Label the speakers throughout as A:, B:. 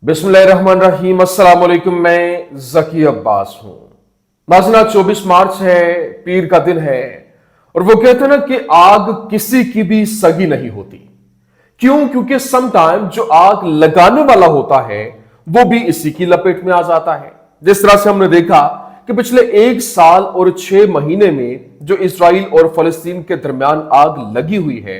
A: बिस्मिल्लाहिर्रहमानिर्रहीम। अस्सलाम वालेकुम। मैं जकी अब्बास हूं। नाज़रीन, 24 मार्च है, पीर का दिन है, और वो कहते हैं ना कि आग किसी की भी सगी नहीं होती। क्यों? क्योंकि समटाइम जो आग लगाने वाला होता है वो भी इसी की लपेट में आ जाता है। जिस तरह से हमने देखा कि पिछले 1 साल और 6 महीने में जो इस्राइल और फलस्तीन के दरमियान आग लगी हुई है,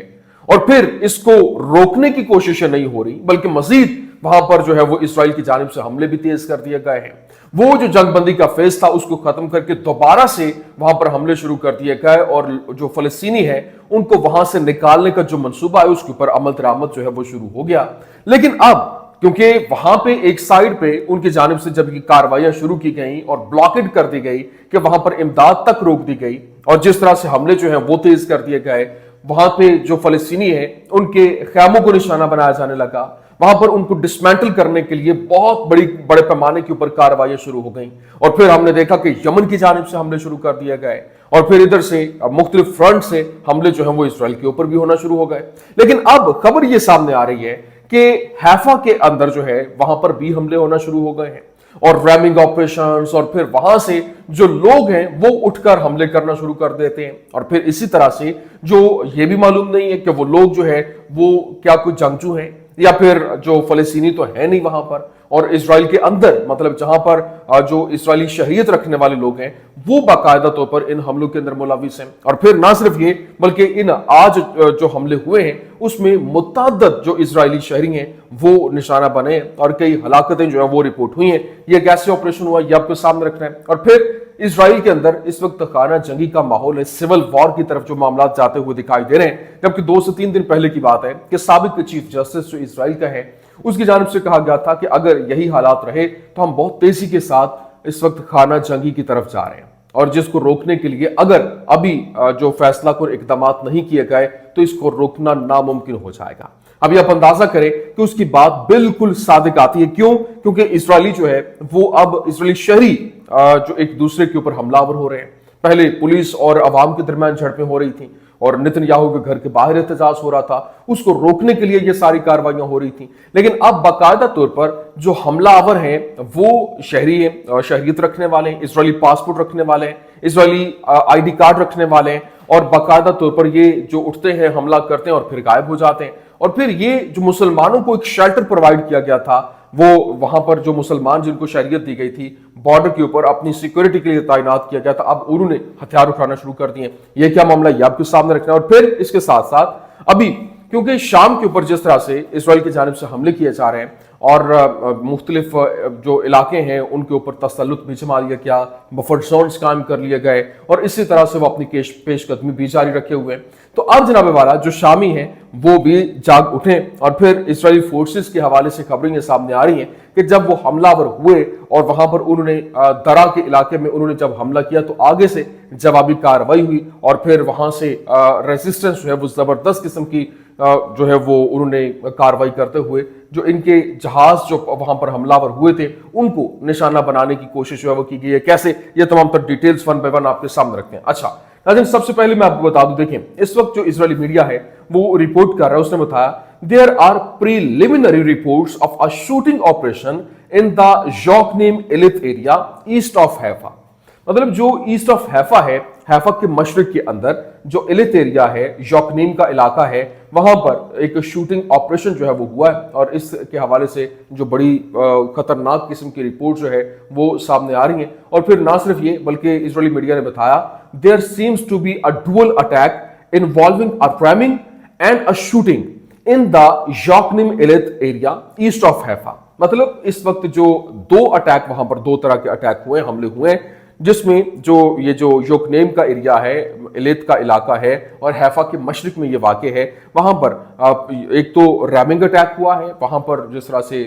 A: और फिर इसको रोकने की कोशिशें नहीं हो रही, बल्कि मजीद वहां पर जो है वो इस्राइल की जानिब से हमले भी तेज कर दिए गए हैं। वो जो जंगबंदी का फेज था उसको खत्म करके दोबारा से वहां पर हमले शुरू कर दिए गए, और जो फलस्तीनी है उनको वहां से निकालने का जो मंसूबा है उसके ऊपर अमल दरामद जो है वो शुरू हो गया। लेकिन अब क्योंकि वहां पे एक साइड पे उनकी जानिब से जब ये कार्रवाइयां शुरू की गई और ब्लॉकेड कर दी गई कि वहां पर इमदाद तक रोक दी गई, और जिस तरह से हमले जो है वो तेज कर दिए गए, वहां पे जो फलस्तीनी है उनके खैमों को निशाना बनाया जाने लगा, वहां पर उनको डिसमेंटल करने के लिए बहुत बड़े पैमाने के ऊपर कार्रवाई शुरू हो गई। और फिर हमने देखा कि यमन की जानिब से हमले शुरू कर दिए गए, और फिर इधर से मुख्तलिफ फ्रंट से हमले जो है वो इसराइल के ऊपर भी होना शुरू हो गए। लेकिन अब खबर ये सामने आ रही है कि हैफा के अंदर जो है वहां पर भी हमले होना शुरू हो गए हैं, और रैमिंग ऑपरेशंस, और फिर वहां से जो लोग हैं वो उठकर हमले करना शुरू कर देते हैं। और फिर इसी तरह से जो ये भी मालूम नहीं है कि वो लोग जो है वो क्या कुछ जंगजू हैं या फिर जो फलस्तीनी तो है नहीं वहां पर, और इजराइल के अंदर मतलब जहां पर जो इस्राएली शहरियत रखने वाले लोग हैं वो बाकायदा तौर पर इन हमलों के अंदर मुलविस हैं। और फिर ना सिर्फ ये बल्कि इन आज जो हमले हुए हैं उसमें मुतअद्दिद जो इजरायली शहरी हैं वो निशाना बने, और कई हलाकतें जो है वो रिपोर्ट हुई हैं। ये कैसे ऑपरेशन हुआ ये आपके सामने रखना है। और फिर इजराइल के अंदर इस वक्त खाना जंगी का माहौल है, सिविल वॉर की तरफ जो मामला जाते हुए दिखाई दे रहे हैं। जबकि 2 से 3 दिन पहले की बात है कि साबिक चीफ जस्टिस जो इजराइल का है उसकी जानिब से कहा गया था कि अगर यही हालात रहे तो हम बहुत तेजी के साथ इस वक्त खाना जंगी की तरफ जा रहे हैं, और जिसको रोकने के लिए अगर अभी जो फैसला को इकदाम नहीं किए गए तो इसको रोकना नामुमकिन हो जाएगा। अभी आप अंदाजा करें कि उसकी बात बिल्कुल सादिक आती है। क्यों? क्योंकि इजरायली जो है वो अब इजरायली शहरी जो एक दूसरे के ऊपर हमलावर हो रहे हैं। पहले पुलिस और अवाम के दरमियान झड़पें हो रही थी, और नेतन्याहू के घर के बाहर एहतजाज हो रहा था, उसको रोकने के लिए ये सारी कार्रवाइयां हो रही थी। लेकिन अब बाकायदा तौर पर जो हमलावर हैं वो शहरी हैं, शहरियत रखने वाले हैं, इजरायली पासपोर्ट रखने वाले हैं, इजरायली ID कार्ड रखने वाले हैं, और बाकायदा तौर पर ये जो उठते हैं हमला करते हैं और फिर गायब हो जाते हैं। और फिर ये जो मुसलमानों को एक शेल्टर प्रोवाइड किया गया था, वो वहां पर जो मुसलमान जिनको शरीयत दी गई थी बॉर्डर के ऊपर अपनी सिक्योरिटी के लिए तैनात किया गया था, अब उन्होंने हथियार उठाना शुरू कर दिए। ये क्या मामला ये आपके सामने रखना है। और फिर इसके साथ साथ अभी क्योंकि शाम के ऊपर जिस तरह से इजराइल की जानिब से हमले किए जा रहे हैं और मुख्तलिफ जो इलाके हैं उनके ऊपर तसल्लुत भी जमा लिया गया, बफर जोन्स कायम कर लिए गए, और इसी तरह से वो अपनी पेशकदमी भी जारी रखे हुए हैं। तो अब जनाब वाला जो शामी हैं वो भी जाग उठे, और फिर इजरायली फोर्सेस के हवाले से खबरें ये सामने आ रही हैं कि जब वो हमलावर हुए और वहां पर उन्होंने दरा के इलाके में उन्होंने जब हमला किया तो आगे से जवाबी कार्रवाई हुई, और फिर वहां से रेजिस्टेंस जो है वो जबरदस्त किस्म की जो है वो उन्होंने कार्रवाई करते हुए जो इनके जहाज जो वहां पर हमलावर हुए थे उनको निशाना बनाने की कोशिश जो है वो की गई है। कैसे, ये तमाम तर डिटेल्स 1 बाय 1 आपके सामने रखते हैं। अच्छा नाज़रीन, सबसे पहले मैं आपको बता दूं, देखें इस वक्त जो इजरायली मीडिया है वो रिपोर्ट कर रहा है, उसने बताया there are preliminary reports of a shooting operation in the Yokneam Illit area east of Haifa. मतलब जो ईस्ट ऑफ हैफा है, हैफा के मशरिक के अंदर जो एलित एरिया है, योकनीम का इलाका है, वहां पर एक शूटिंग ऑपरेशन जो है वो हुआ है, और इसके हवाले से जो बड़ी खतरनाक किस्म की रिपोर्ट जो है वो सामने आ रही है। और फिर ना सिर्फ ये बल्कि इजरायली मीडिया ने बताया there seems to be a dual attack involving a ramming and a shooting in the Yokneam Illit area east of Haifa. मतलब इस वक्त जो 2 अटैक वहां पर 2 तरह के अटैक हुए, हमले हुए, जिसमें जो ये जो योकनेम का एरिया है, एलित का इलाका है, और हैफा के मशरिक में ये वाक़ है, वहां पर एक तो रैमिंग अटैक हुआ है, वहां पर जिस तरह से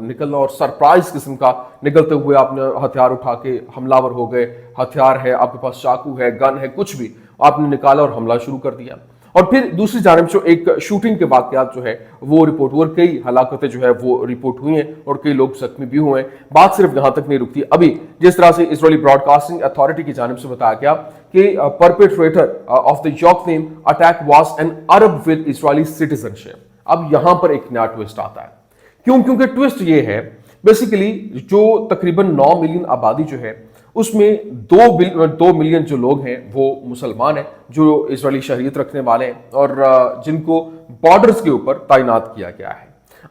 A: निकलना और सरप्राइज किस्म का निकलते हुए आपने हथियार उठा के हमलावर हो गए, हथियार है आपके पास, चाकू है, गन है, कुछ भी आपने निकाला और हमला शुरू कर दिया। और फिर दूसरी जानिब जो एक शूटिंग के वाकयात जो है वो रिपोर्ट हुए, कई हलाकतें जो है वो रिपोर्ट हुई हैं और कई लोग जख्मी भी हुए हैं। बात सिर्फ यहां तक नहीं रुकती। अभी जिस तरह से इजरायली ब्रॉडकास्टिंग अथॉरिटी की जानिब से बताया गया कि perpetrator of the Yokneam attack was an Arab with Israeli citizenship. अब यहां पर एक नया ट्विस्ट आता है क्यों? क्योंकि ट्विस्ट ये है बेसिकली जो तकरीबन 9 मिलियन आबादी जो है उसमें 2 मिलियन जो लोग हैं वो मुसलमान हैं, जो इजरायली शहरियत रखने वाले हैं और जिनको बॉर्डर्स के ऊपर तैनात किया गया है।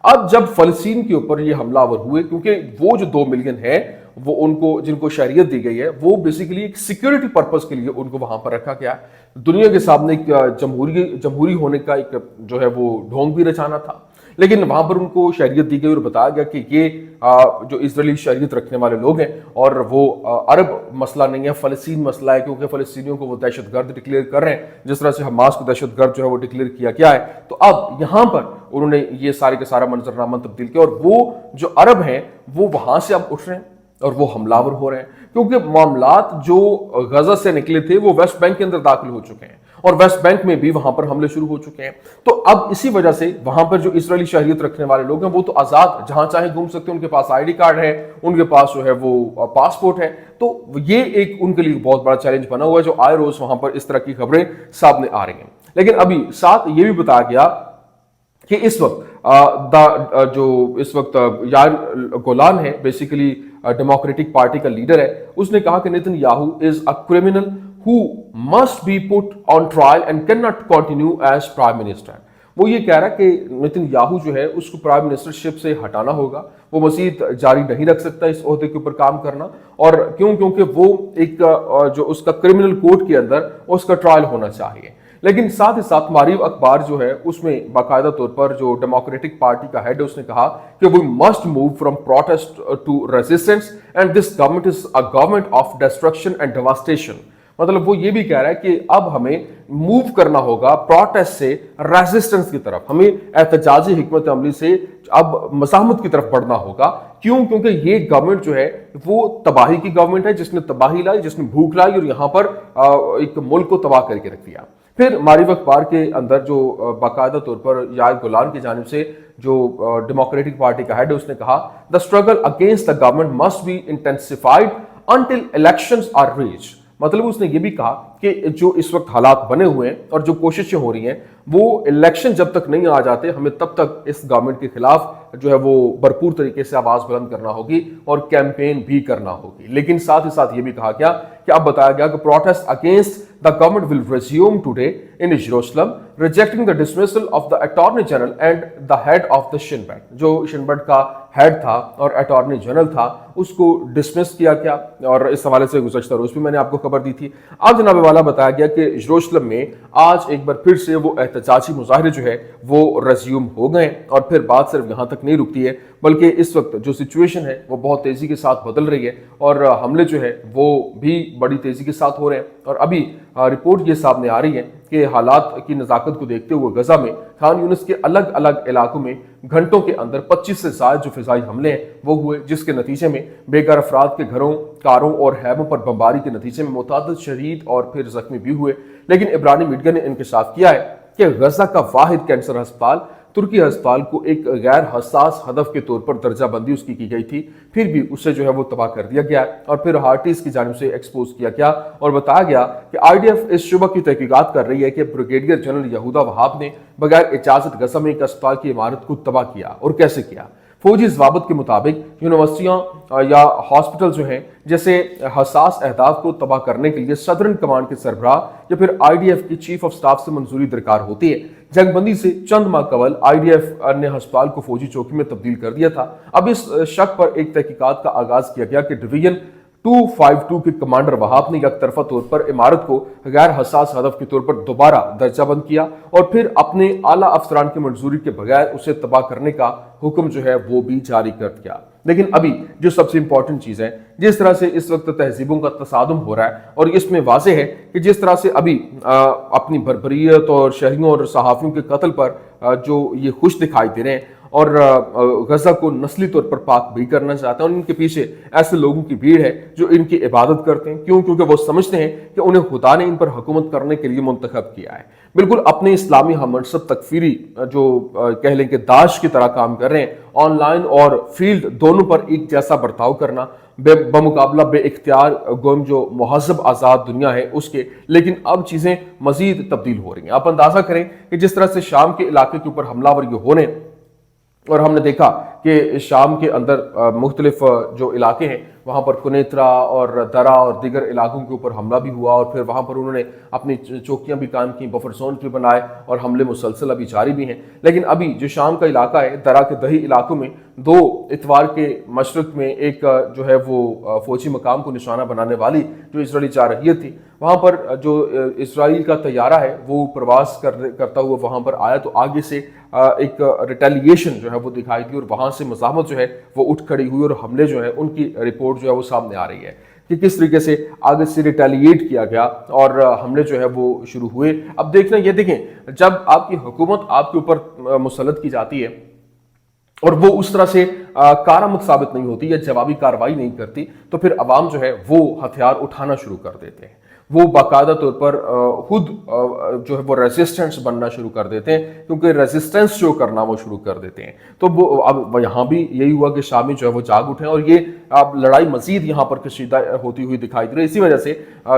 A: अब जब फलस्तीन के ऊपर ये हमलावर हुए, क्योंकि वो जो 2 मिलियन है वो उनको जिनको शहरियत दी गई है वो बेसिकली एक सिक्योरिटी पर्पस के लिए उनको वहां पर रखा गया। दुनिया के सामने एक जमहूरी होने का एक जो है वो ढोंग भी रचाना था, लेकिन वहां पर उनको शहरियत दी गई और बताया गया कि ये जो इजरायली शहरियत रखने वाले लोग हैं और वो अरब मसला नहीं है, फलस्तीन मसला है, क्योंकि फलस्तीनियों को वो दहशतगर्द डिक्लेयर कर रहे हैं जिस तरह से हमास को दहशतगर्द जो है वो डिक्लेयर किया गया है। तो अब यहां पर उन्होंने ये सारे का सारा मंजरनामा तब्दील किया और वो जो अरब हैं वो वहां से अब उठ रहे हैं और वो हमलावर हो रहे हैं, क्योंकि मामलात जो गजा से निकले थे वो वेस्ट बैंक के अंदर दाखिल हो चुके हैं और वेस्ट बैंक में भी वहां पर हमले शुरू हो चुके हैं। तो अब इसी वजह से वहां पर जो इजरायली शहरियत रखने वाले लोग हैं वो तो आजाद जहां चाहे घूम सकते हैं, उनके पास आईडी कार्ड है, उनके पास जो है वो पासपोर्ट है। तो ये एक उनके लिए बहुत बड़ा चैलेंज बना हुआ है जो आए रोज वहां पर इस तरह की खबरें सामने आ रही हैं। लेकिन अभी साथ ये भी बताया गया कि इस वक्त जो इस वक्त यार गोलान है बेसिकली डेमोक्रेटिक पार्टी का लीडर है, उसने कहा कि Netanyahu is a criminal who must be put on trial and cannot continue as prime minister। वो ये कह रहा है कि नेतन्याहू जो है उसको प्राइम मिनिस्टरशिप से हटाना होगा, वो मजीद जारी नहीं रख सकता इस ओहदे के ऊपर काम करना। और क्यों? क्योंकि वो एक जो उसका क्रिमिनल कोर्ट के अंदर उसका ट्रायल होना चाहिए। लेकिन साथ ही साथ मारीव अखबार जो है उसमें बाकायदा तौर पर जो डेमोक्रेटिक पार्टी का हेड है उसने कहा कि we must move from protest to resistance and this government is a government of destruction and devastation. मतलब वो ये भी कह रहा है कि अब हमें मूव करना होगा प्रोटेस्ट से रेजिस्टेंस की तरफ, हमें एहतजाजी हिकमत अमली से अब मज़ाहमत की तरफ बढ़ना होगा। क्यों? क्योंकि ये गवर्नमेंट जो है वो तबाही की गवर्नमेंट है, जिसने तबाही लाई, जिसने भूख लाई और यहाँ पर एक मुल्क को तबाह करके रख दिया। फिर मारीव अखबार के अंदर जो बाकायदा तौर पर यार गोलान की जानिब से जो डेमोक्रेटिक पार्टी का हेड है उसने कहा the struggle against the government must be intensified until elections are reached. मतलब उसने ये भी कहा कि जो इस वक्त हालात बने हुए हैं और जो कोशिशें हो रही हैं वो इलेक्शन जब तक नहीं आ जाते हमें तब तक इस गवर्नमेंट के खिलाफ जो है वो भरपूर तरीके से आवाज बुलंद करना होगी और कैंपेन भी करना होगी। लेकिन साथ ही साथ ये भी कहा गया कि अब बताया गया कि protest against the government will resume today in Jerusalem rejecting the dismissal of the attorney general and the head of the Shin Bet. जो शिन बेट का हेड था और अटॉर्नी जनरल था उसको डिसमिस किया गया और इस हवाले से गुज़श्ता रोज भी मैंने आपको खबर दी थी। आज जनाब वाला बताया गया कि जेरूसलम में आज एक बार फिर से वो एहतजाजी मुजाहरे जो है वो रिज्यूम हो गए और फिर बात सिर्फ यहाँ तक नहीं रुकती है बल्कि इस वक्त जो सिचुएशन है वो बहुत तेजी के साथ बदल रही है और हमले जो है वो भी बड़ी तेजी के साथ हो रहे हैं। और अभी रिपोर्ट ये सामने आ रही है कि हालात की नज़ाकत को देखते हुए गजा में खान यूनिस के अलग अलग इलाकों में घंटों के अंदर 25 से ज्यादा जो फिजाई हमले हैं वो हुए, जिसके नतीजे में बेघर अफराद के घरों, कारों और हैमों पर बमबारी के नतीजे में मुतादिद शहीद और फिर जख्मी भी हुए। लेकिन इब्रानी मीडिया ने इंकशाफ किया है कि गजा का वाहिद कैंसर अस्पताल तुर्की अस्पताल को एक गैर हसास हदफ के तौर पर दर्जा बंदी उसकी की गई थी, फिर भी उसे जो है वो तबाह कर दिया गया और फिर हार्टीज की जानिब से एक्सपोज किया गया और बताया गया कि आईडीएफ इस शुबह की तहकीकात कर रही है कि ब्रिगेडियर जनरल यहूदा वहाब ने बगैर इजाजत गजा में एक अस्पताल की इमारत को तबाह किया और कैसे किया। फौजी जवाबत के मुताबिक यूनिवर्सिटियां या हॉस्पिटल जो हैं जैसे हसास अहदाफ को तबाह करने के लिए सदरन कमांड के सरबराह या फिर आईडीएफ की चीफ ऑफ स्टाफ से मंजूरी दरकार होती है। जंगबंदी से चंद माह कबल आईडीएफ ने अस्पताल को फौजी चौकी में तब्दील कर दिया था। अब इस शक पर एक तहकीकात का आगाज किया गया कि डिवीजन 252 के कमांडर वहाब ने एक तरफा तौर पर इमारत को गैर हसास हदफ के तौर पर दोबारा दर्जाबंद किया और फिर अपने आला अफसरान की मंजूरी के बगैर उसे तबाह करने का हुक्म जो है वो भी जारी कर दिया। लेकिन अभी जो सबसे इंपॉर्टेंट चीज है, जिस तरह से इस वक्त तहजीबों का तसादुम हो रहा है और इसमें वाजे है कि जिस तरह से अभी अपनी बर्बरियत और शहरियों और सहाफियों के कत्ल पर जो ये खुश दिखाई दे रहे हैं और गजा को नस्ली तौर पर पाक भी करना चाहते हैं और इनके पीछे ऐसे लोगों की भीड़ है जो इनकी इबादत करते हैं। क्यों? क्योंकि वो समझते हैं कि उन्हें खुदा ने इन पर हुकूमत करने के लिए मुंतखब किया है। बिल्कुल अपने इस्लामी हमनसब तकफीरी जो कह लें कि दाश की तरह काम कर रहे हैं, ऑनलाइन और फील्ड दोनों पर एक जैसा बर्ताव करना बमुकाबला बे इख्तियार गोम जो महजब आज़ाद दुनिया है उसके। लेकिन अब चीज़ें मजीद तब्दील हो रही हैं। आप अंदाजा करें कि जिस तरह से शाम के इलाके के ऊपर हमलावर ये हो रहे हैं اور ہم نے دیکھا کہ شام کے اندر مختلف جو علاقے ہیں وہاں پر کنیترا اور درا اور دیگر علاقوں کے اوپر حملہ بھی ہوا، اور پھر وہاں پر انہوں نے اپنی چوکیاں بھی قائم کی، بفر زون بھی بنائے، اور حملے مسلسل ابھی جاری بھی ہیں۔ لیکن ابھی جو شام کا علاقہ ہے، درا کے دہی علاقوں میں 2 اتوار کے مشرق میں ایک جو ہے وہ فوجی مقام کو نشانہ بنانے والی جو اسرائیلی جارحیت تھی، وہاں پر جو اسرائیل کا طیارہ ہے وہ پرواز کرتا ہوا وہاں پر آیا، تو آگے سے ایک ریٹیلیشن جو ہے وہ دکھائی دی، اور وہاں سے مزاحمت جو ہے وہ اٹھ کھڑی ہوئی، اور حملے جو ہے ان کی رپورٹ جو ہے وہ سامنے آ رہی ہے کہ کس طریقے سے آگے سے ریٹیلیٹ کیا گیا اور حملے جو ہے وہ شروع ہوئے۔ اب دیکھنا یہ دیکھیں، جب آپ کی حکومت آپ کے اوپر مسلط کی جاتی ہے اور وہ اس طرح سے کارآمد ثابت نہیں ہوتی یا جوابی کارروائی نہیں کرتی، تو پھر عوام جو ہے وہ ہتھیار اٹھانا شروع کر دیتے ہیں، وہ باقاعدہ طور پر خود جو ہے وہ ریزسٹنس بننا شروع کر دیتے ہیں، کیونکہ ریزسٹنس شو کرنا وہ شروع کر دیتے ہیں۔ تو وہ اب یہاں بھی یہی ہوا کہ شامی جو ہے وہ جاگ اٹھے، اور یہ اب لڑائی مزید یہاں پر کشیدہ ہوتی ہوئی دکھائی دے رہی ہے۔ اسی وجہ سے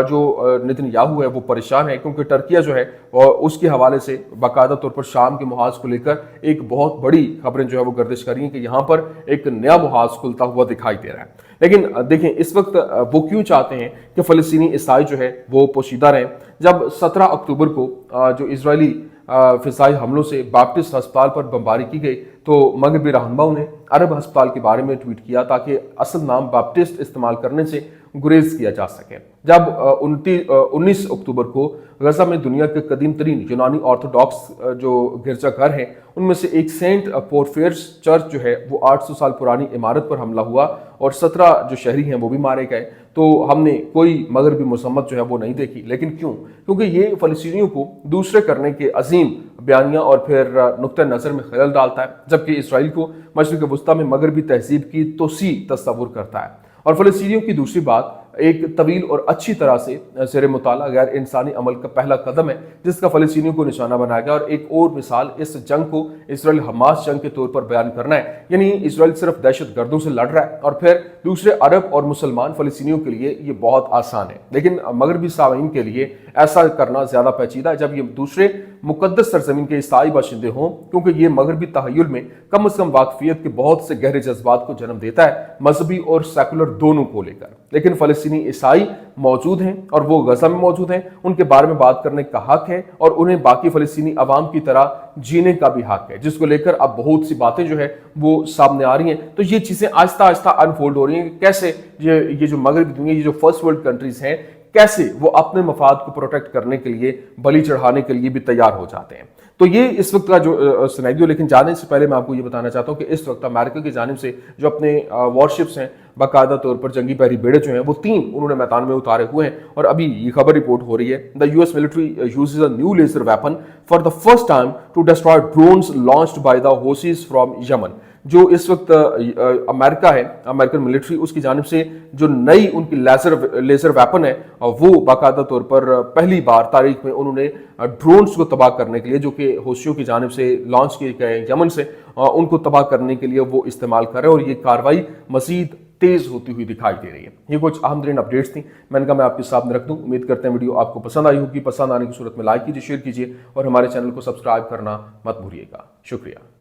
A: جو نتن یاہو ہے وہ پریشان ہے، کیونکہ ترکیہ جو ہے اس کے حوالے سے باقاعدہ طور پر شام کے محاذ کو لے کر ایک بہت بڑی خبریں جو ہے وہ گردش کر رہی ہیں کہ یہاں پر ایک نیا محاذ کھلتا ہوا دکھائی دے رہا ہے۔ لیکن دیکھیں اس وقت وہ کیوں چاہتے ہیں کہ فلسطینی عیسائی جو ہے وہ پوشیدہ رہیں؟ جب 17 اکتوبر کو جو اسرائیلی فضائی حملوں سے باپٹسٹ ہسپتال پر بمباری کی گئی، تو مغربی رہنماؤں نے عرب ہسپتال کے بارے میں ٹویٹ کیا تاکہ اصل نام باپٹسٹ استعمال کرنے سے گریز کیا جا سکے۔ جب 19 اکتوبر کو غزہ میں دنیا کے قدیم ترین یونانی آرتھوڈاکس جو گرجا گھر ہیں ان میں سے ایک سینٹ پورفیئرس چرچ جو ہے وہ 800 سال پرانی عمارت پر حملہ ہوا، اور 17 جو شہری ہیں وہ بھی مارے گئے، تو ہم نے کوئی مغربی مذمت جو ہے وہ نہیں دیکھی۔ لیکن کیوں؟ کیونکہ یہ فلسطینیوں کو دوسرے کرنے کے عظیم بیانیہ اور پھر نقطہ نظر میں خلل ڈالتا ہے، جبکہ اسرائیل کو مشرق وسطیٰ میں مغربی تہذیب کی توسیع تصور کرتا ہے۔ اور فلسطینیوں کی دوسری بات ایک طویل اور اچھی طرح سے زیر مطالعہ غیر انسانی عمل کا پہلا قدم ہے جس کا فلسطینیوں کو نشانہ بنایا گیا، اور ایک اور مثال اس جنگ کو اسرائیل حماس جنگ کے طور پر بیان کرنا ہے، یعنی اسرائیل صرف دہشت گردوں سے لڑ رہا ہے اور پھر دوسرے عرب اور مسلمان فلسطینیوں کے لیے یہ بہت آسان ہے، لیکن مغربی سامعین کے لیے ایسا کرنا زیادہ پیچیدہ ہے جب یہ دوسرے مقدس سرزمین کے عیسائی باشندے ہوں، کیونکہ یہ مغربی تخیل میں کم از کم واقفیت کے بہت سے گہرے جذبات کو جنم دیتا ہے، مذہبی اور سیکولر دونوں کو لے کر۔ لیکن فلسطینی عیسائی موجود ہیں اور وہ غزہ میں موجود ہیں، ان کے بارے میں بات کرنے کا حق ہے، اور انہیں باقی فلسطینی عوام کی طرح جینے کا بھی حق ہے، جس کو لے کر اب بہت سی باتیں جو ہے وہ سامنے آ رہی ہیں۔ تو یہ چیزیں آہستہ آہستہ انفولڈ ہو رہی ہیں کہ کیسے یہ جو مغربی دنیا، یہ جو فرسٹ ورلڈ کنٹریز ہیں، کیسے وہ اپنے مفاد کو پروٹیکٹ کرنے کے لیے بلی چڑھانے کے لیے بھی تیار ہو جاتے ہیں۔ تو یہ اس وقت کا جو سینیریو، لیکن جانے سے پہلے میں آپ کو یہ بتانا چاہتا ہوں کہ اس وقت امریکہ کی جانب سے جو اپنے وارشپس ہیں، باقاعدہ طور پر جنگی بحری بیڑے جو ہیں وہ 3 انہوں نے میدان میں اتارے ہوئے ہیں، اور ابھی یہ خبر رپورٹ ہو رہی ہے the U S military uses a new laser weapon for the first time to destroy drones launched by the Houthis from Yemen. جو اس وقت امریکہ ہے، امریکن ملٹری، اس کی جانب سے جو نئی ان کی لیزر ویپن ہے وہ باقاعدہ طور پر پہلی بار تاریخ میں انہوں نے ڈرونز کو تباہ کرنے کے لیے جو کہ حوثیوں کی جانب سے لانچ کیے گئے یمن سے، ان کو تباہ کرنے کے لیے وہ استعمال کر رہے ہیں، اور یہ کارروائی مزید تیز ہوتی ہوئی دکھائی دے رہی ہے۔ یہ کچھ اہم ترین اپڈیٹس تھیں، میں نے کہا میں آپ کے سامنے رکھ دوں۔ امید کرتے ہیں ویڈیو آپ کو پسند آئی ہوگی، پسند آنے کی صورت میں لائک کیجیے، شیئر کیجیے، اور ہمارے چینل کو سبسکرائب کرنا مت بھولیے گا۔ شکریہ۔